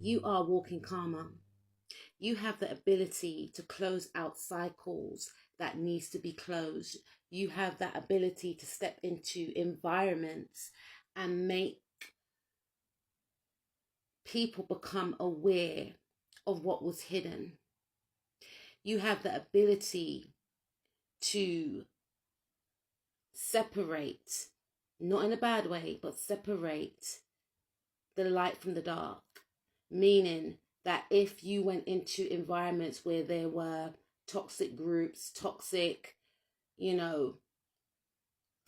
You are walking karma. You have the ability to close out cycles that needs to be closed. You have that ability to step into environments and make people become aware of what was hidden. You have the ability to separate, not in a bad way, but separate the light from the dark. Meaning that if you went into environments where there were toxic groups, toxic,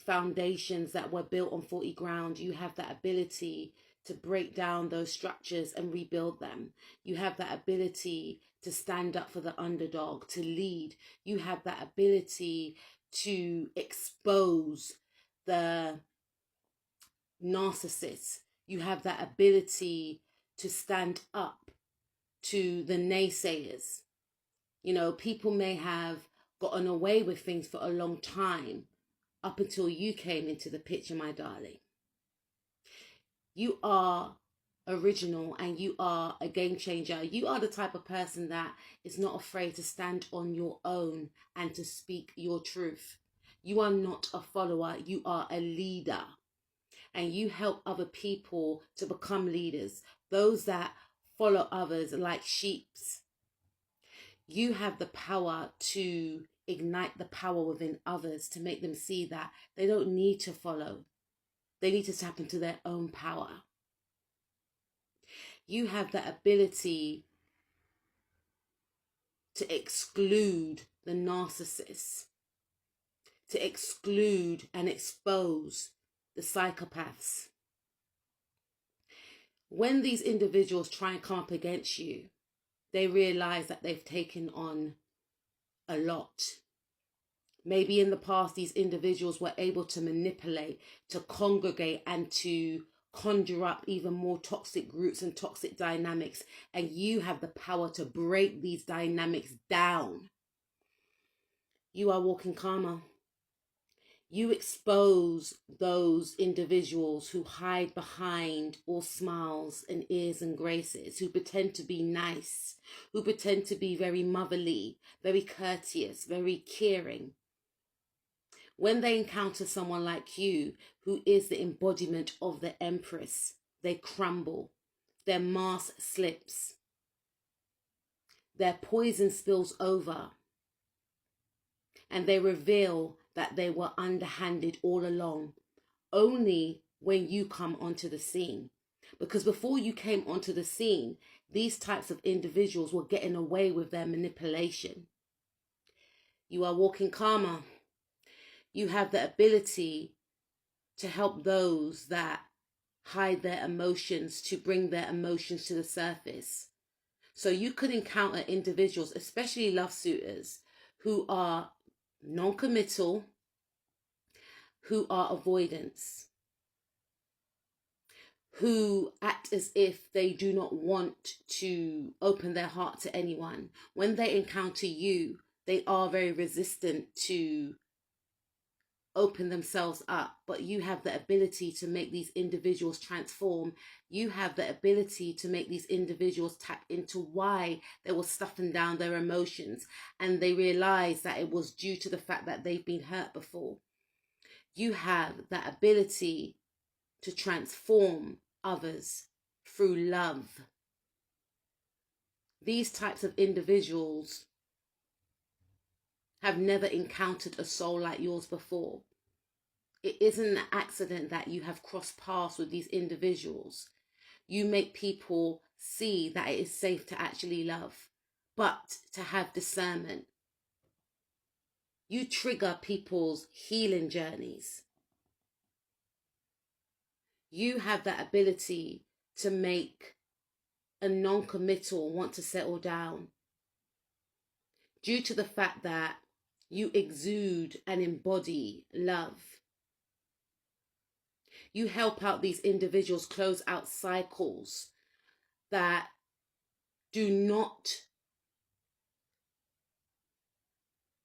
foundations that were built on faulty ground, you have that ability to break down those structures and rebuild them. You have that ability to stand up for the underdog, to lead. You have that ability to expose the narcissists. You have that ability to stand up to the naysayers. People may have gotten away with things for a long time up until you came into the picture, my darling. You are original and you are a game changer. You are the type of person that is not afraid to stand on your own and to speak your truth. You are not a follower, you are a leader. And you help other people to become leaders, those that follow others like sheep. You have the power to ignite the power within others, to make them see that they don't need to follow. They need to tap into their own power. You have the ability to exclude the narcissists, to exclude and expose the psychopaths. When these individuals try and come up against you, they realize that they've taken on a lot. Maybe in the past, these individuals were able to manipulate, to congregate, and to conjure up even more toxic groups and toxic dynamics. And you have the power to break these dynamics down. You are walking karma. You expose those individuals who hide behind all smiles and ears and graces, who pretend to be nice, who pretend to be very motherly, very courteous, very caring. When they encounter someone like you, who is the embodiment of the Empress, they crumble, their mask slips, their poison spills over, and they reveal that they were underhanded all along, only when you come onto the scene. Because before you came onto the scene, these types of individuals were getting away with their manipulation. You are walking karma. You have the ability to help those that hide their emotions, to bring their emotions to the surface. So you could encounter individuals, especially love suitors, who are non-committal, who are avoidance, who act as if they do not want to open their heart to anyone. When they encounter you, they are very resistant to open themselves up, but you have the ability to make these individuals transform. You have the ability to make these individuals tap into why they were stuffing down their emotions, and they realize that it was due to the fact that they've been hurt before. You have that ability to transform others through love. These types of individuals have never encountered a soul like yours before. It isn't an accident that you have crossed paths with these individuals. You make people see that it is safe to actually love, but to have discernment. You trigger people's healing journeys. You have that ability to make a non-committal want to settle down, due to the fact that you exude and embody love. You help out these individuals close out cycles that do not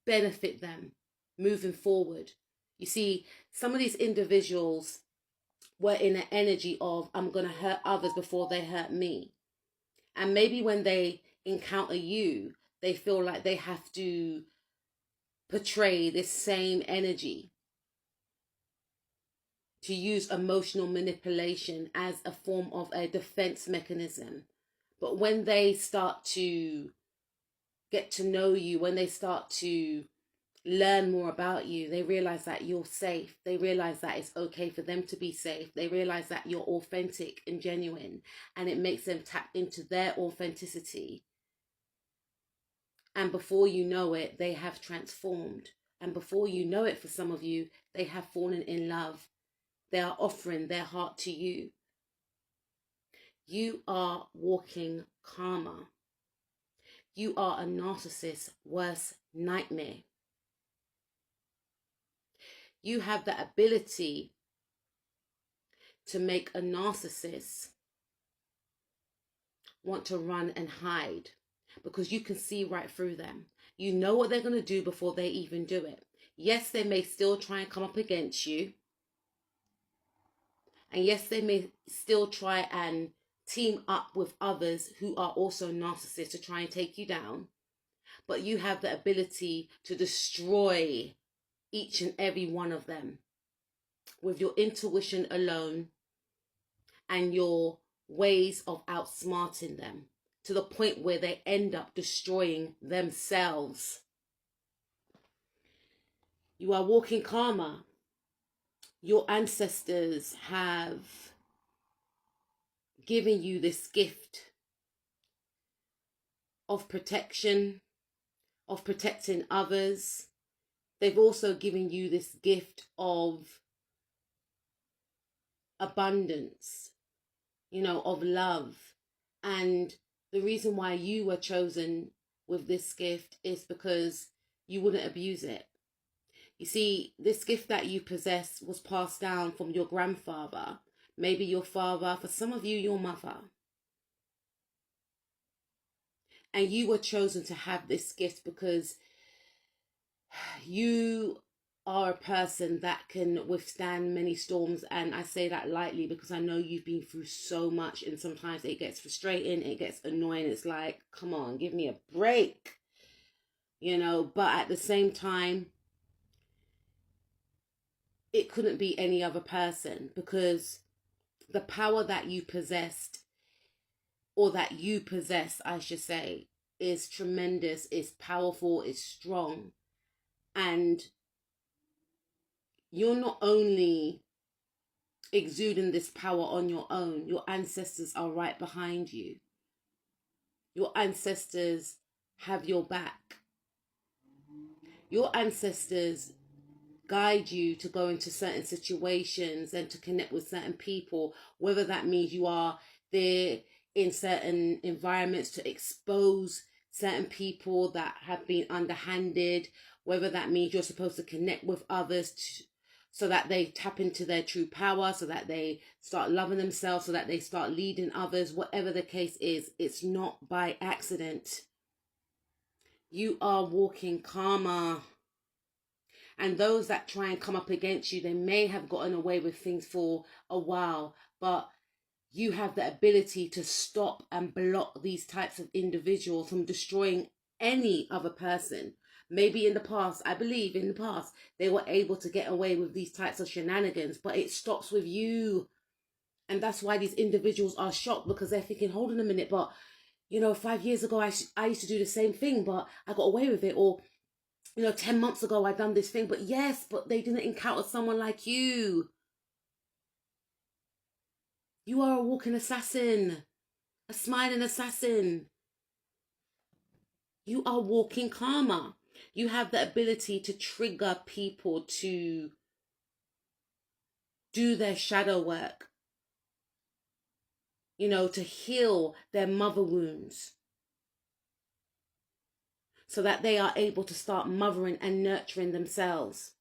benefit them moving forward. You see, some of these individuals were in an energy of, I'm going to hurt others before they hurt me. And maybe when they encounter you, they feel like they have to portray this same energy, to use emotional manipulation as a form of a defense mechanism. But when they start to get to know you, when they start to learn more about you, they realize that you're safe. They realize that it's okay for them to be safe. They realize that you're authentic and genuine, and it makes them tap into their authenticity. And before you know it, they have transformed. And before you know it, for some of you, they have fallen in love. They are offering their heart to you. You are walking karma. You are a narcissist's worst nightmare. You have the ability to make a narcissist want to run and hide, because you can see right through them. You know what they're going to do before they even do it. Yes, they may still try and come up against you. And yes, they may still try and team up with others who are also narcissists to try and take you down. But you have the ability to destroy each and every one of them with your intuition alone and your ways of outsmarting them, to the point where they end up destroying themselves. You are walking karma. Your ancestors have given you this gift of protection, of protecting others. They've also given you this gift of abundance, of love. And the reason why you were chosen with this gift is because you wouldn't abuse it. You see, this gift that you possess was passed down from your grandfather, maybe your father, for some of you, your mother. And you were chosen to have this gift because you are a person that can withstand many storms. And I say that lightly because I know you've been through so much, and sometimes it gets frustrating, it gets annoying. It's like, come on, give me a break, but at the same time, it couldn't be any other person, because the power that you possessed, or that you possess, I should say, is tremendous, is powerful, is strong. And you're not only exuding this power on your own, your ancestors are right behind you. Your ancestors have your back. Your ancestors guide you to go into certain situations and to connect with certain people, whether that means you are there in certain environments to expose certain people that have been underhanded, whether that means you're supposed to connect with others so that they tap into their true power, so that they start loving themselves, so that they start leading others. Whatever the case is, it's not by accident. You are walking karma. And those that try and come up against you, they may have gotten away with things for a while, but you have the ability to stop and block these types of individuals from destroying any other person. Maybe in the past, I believe in the past, they were able to get away with these types of shenanigans, but it stops with you. And that's why these individuals are shocked, because they're thinking, hold on a minute, but 5 years ago, I used to do the same thing, but I got away with it. Or 10 months ago, I done this thing, but yes, but they didn't encounter someone like you. You are a walking assassin, a smiling assassin. You are walking karma. You have the ability to trigger people to do their shadow work, to heal their mother wounds, so that they are able to start mothering and nurturing themselves.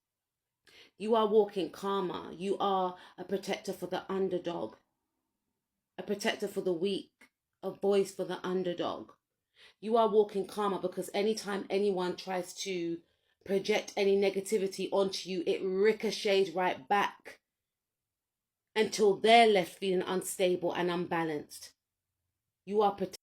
You are walking karma. You are a protector for the underdog, a protector for the weak, a voice for the underdog. You are walking karma, because anytime anyone tries to project any negativity onto you, it ricochets right back until they're left feeling unstable and unbalanced. You are protected.